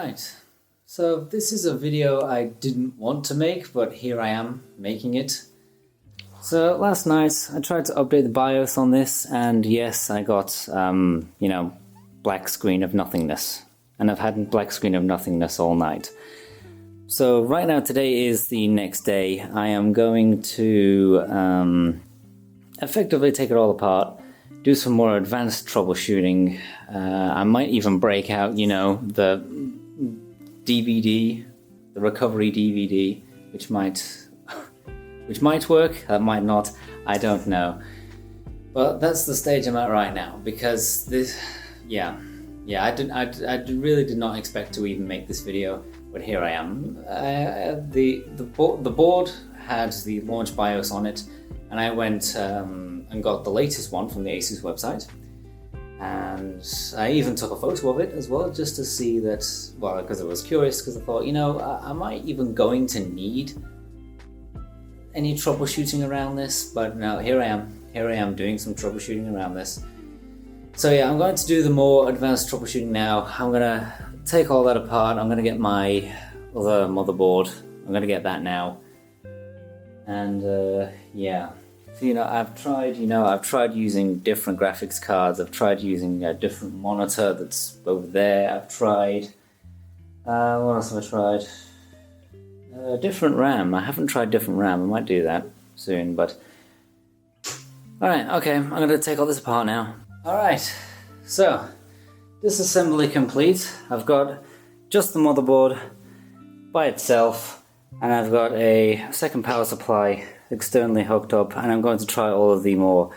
Alright, so this is a video I didn't want to make, but here I am making it. So last night I tried to update the BIOS on this, and yes, I got, black screen of nothingness. And I've had black screen of nothingness all night. So right now, today is the next day. I am going to effectively take it all apart, do some more advanced troubleshooting. I might even break out, the DVD, the recovery DVD, which might work, that might not, I don't know. But that's the stage I'm at right now, because this, I really did not expect to even make this video, but here I am. The board had the launch BIOS on it, and I went and got the latest one from the Asus website. And I even took a photo of it as well, just to see that, well, because I was curious, because I thought, am I even going to need any troubleshooting around this? But no, here I am doing some troubleshooting around this. So yeah, I'm going to do the more advanced troubleshooting now. I'm gonna take all that apart. I'm gonna get my other motherboard. I'm gonna get that now. And So, I've tried using different graphics cards. I've tried using a different monitor that's over there. I've tried, what else have I tried? Different RAM. I haven't tried different RAM. I might do that soon, but... Alright, okay, I'm going to take all this apart now. Alright, so, disassembly complete. I've got just the motherboard by itself, and I've got a second power supply externally hooked up, and I'm going to try all of the more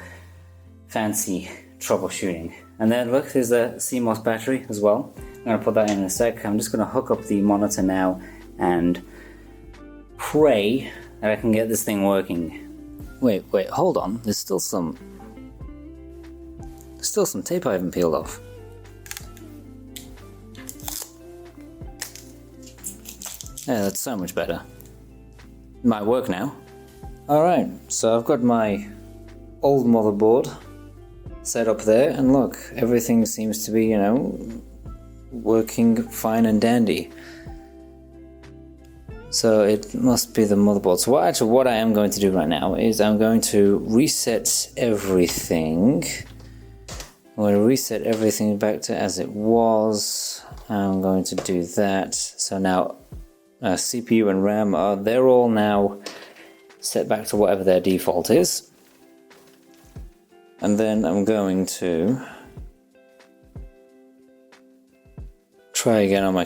fancy troubleshooting. And then look, there's a CMOS battery as well. I'm going to put that in a sec. I'm just going to hook up the monitor now and pray that I can get this thing working. Wait, hold on. There's still some tape I haven't peeled off. Yeah, that's so much better. It might work now. Alright, so I've got my old motherboard set up there, and look, everything seems to be, working fine and dandy. So it must be the motherboard. So what I am going to do right now is I'm going to reset everything. I'm going to reset everything back to as it was. I'm going to do that. So now CPU and RAM they're all now set back to whatever their default is. And then I'm going to try again on my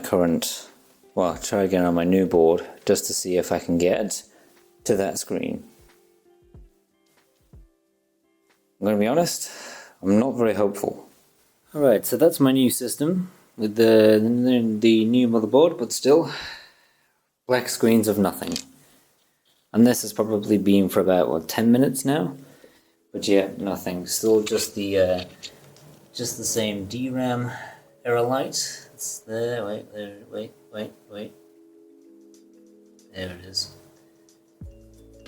new board, just to see if I can get to that screen. I'm going to be honest, I'm not very hopeful. Alright, so that's my new system with the new motherboard, but still black screens of nothing. And this has probably been for about 10 minutes now, but yeah, nothing. Still just the same DRAM error light. It's there. Wait. There it is.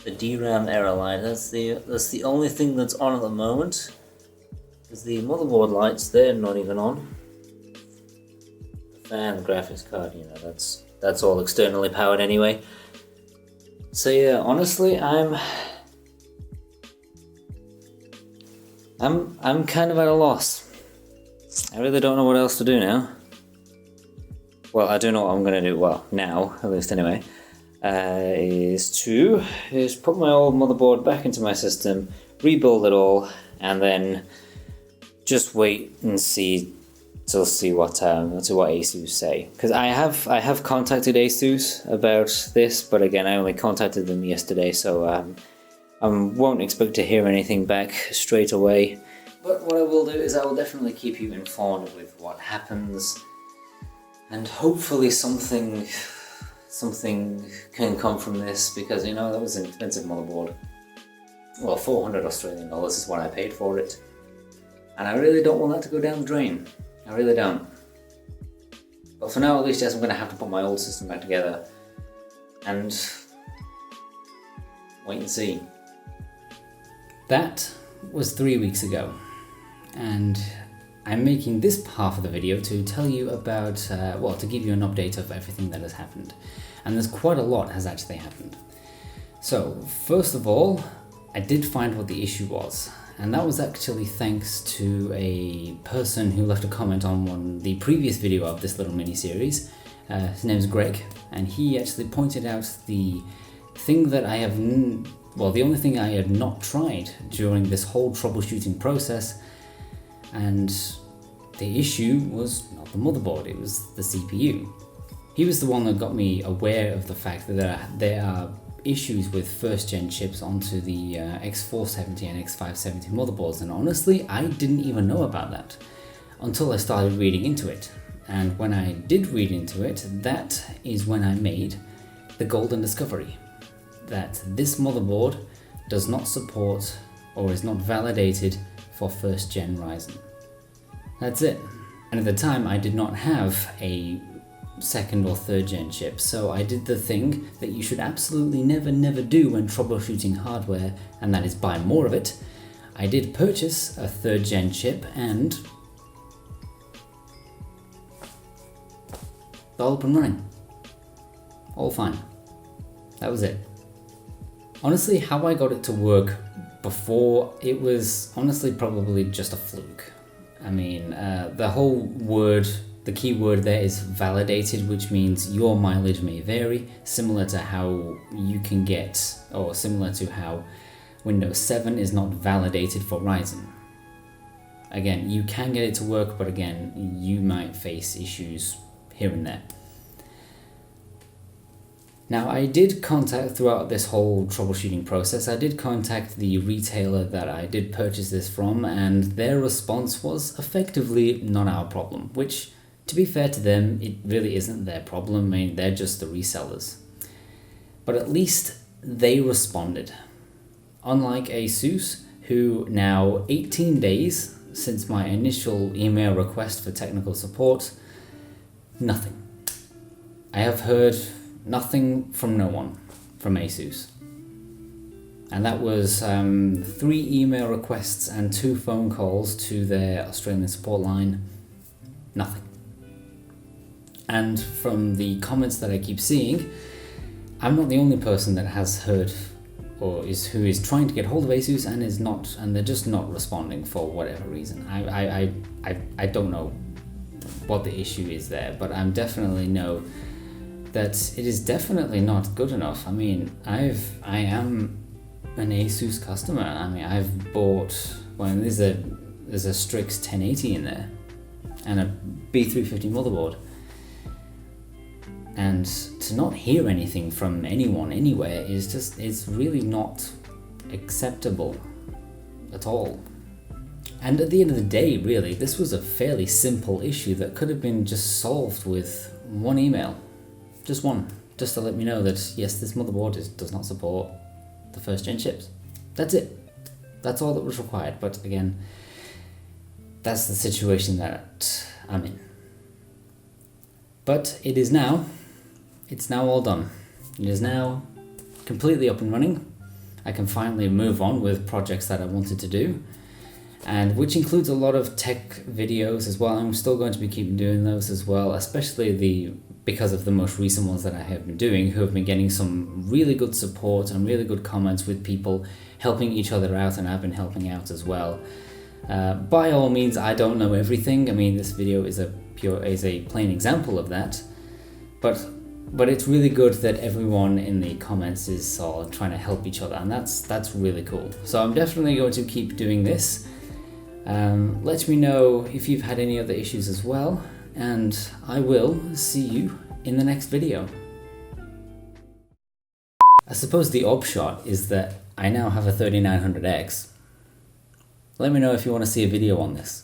The DRAM error light. That's the only thing that's on at the moment. Because the motherboard lights, they're not even on. The fan, the graphics card, that's all externally powered anyway. So yeah, honestly, I'm kind of at a loss. I really don't know what else to do now. Well, I do know what I'm gonna do. Well, now at least anyway, is put my old motherboard back into my system, rebuild it all, and then just wait and see what Asus say. Because I have contacted Asus about this, but again, I only contacted them yesterday, so I won't expect to hear anything back straight away. But what I will do is I will definitely keep you informed with what happens, and hopefully something can come from this, because that was an expensive motherboard. Well, 400 Australian dollars is what I paid for it, and I really don't want that to go down the drain. I really don't. But for now, at least, yes, I'm going to have to put my old system back together and wait and see. That was 3 weeks ago, and I'm making this half of the video to tell you about, well, to give you an update of everything that has happened. And there's quite a lot has actually happened. So, first of all, I did find what the issue was. And that was actually thanks to a person who left a comment on the previous video of this little mini-series. His name is Greg, and he actually pointed out the thing that I have, the only thing I had not tried during this whole troubleshooting process, and the issue was not the motherboard, it was the CPU. He was the one that got me aware of the fact that there are issues with first gen chips onto the X470 and X570 motherboards, and honestly I didn't even know about that until I started reading into it. And when I did read into it, that is when I made the golden discovery that this motherboard does not support or is not validated for first gen Ryzen. That's it. And at the time I did not have a second or third gen chip, so I did the thing that you should absolutely never do when troubleshooting hardware, and that is buy more of it. I did purchase a third gen chip and all up and running. All fine. That was it. Honestly, how I got it to work before, it was honestly probably just a fluke. I mean, the key word there is validated, which means your mileage may vary, similar to how you can get, or similar to how Windows 7 is not validated for Ryzen. Again, you can get it to work, but again, you might face issues here and there. Now, I did contact, throughout this whole troubleshooting process, I did contact the retailer that I did purchase this from, and their response was effectively not our problem, which, to be fair to them, it really isn't their problem. I mean, they're just the resellers. But at least they responded. Unlike Asus, who now 18 days since my initial email request for technical support, nothing. I have heard nothing from no one from Asus. And that was 3 email requests and 2 phone calls to their Australian support line. Nothing. And from the comments that I keep seeing, I'm not the only person that has heard who is trying to get hold of Asus and is not, and they're just not responding for whatever reason. I don't know what the issue is there, but I definitely know that it is definitely not good enough. I mean, I am an Asus customer. I mean, I've bought, well, there's a Strix 1080 in there and a B350 motherboard. And to not hear anything from anyone anywhere it's really not acceptable at all. And at the end of the day, really, this was a fairly simple issue that could have been just solved with one email. Just one. Just to let me know that, yes, this motherboard does not support the first gen chips. That's it. That's all that was required. But again, that's the situation that I'm in. But it's now all done. It is now completely up and running. I can finally move on with projects that I wanted to do, and which includes a lot of tech videos as well. I'm still going to be keeping doing those as well, especially because of the most recent ones that I have been doing, who have been getting some really good support and really good comments with people helping each other out, and I've been helping out as well. By all means, I don't know everything. I mean, this video is a plain example of that, but it's really good that everyone in the comments is trying to help each other, and that's really cool. So I'm definitely going to keep doing this. Let me know if you've had any other issues as well, and I will see you in the next video. I suppose the upshot is that I now have a 3900X. Let me know if you want to see a video on this.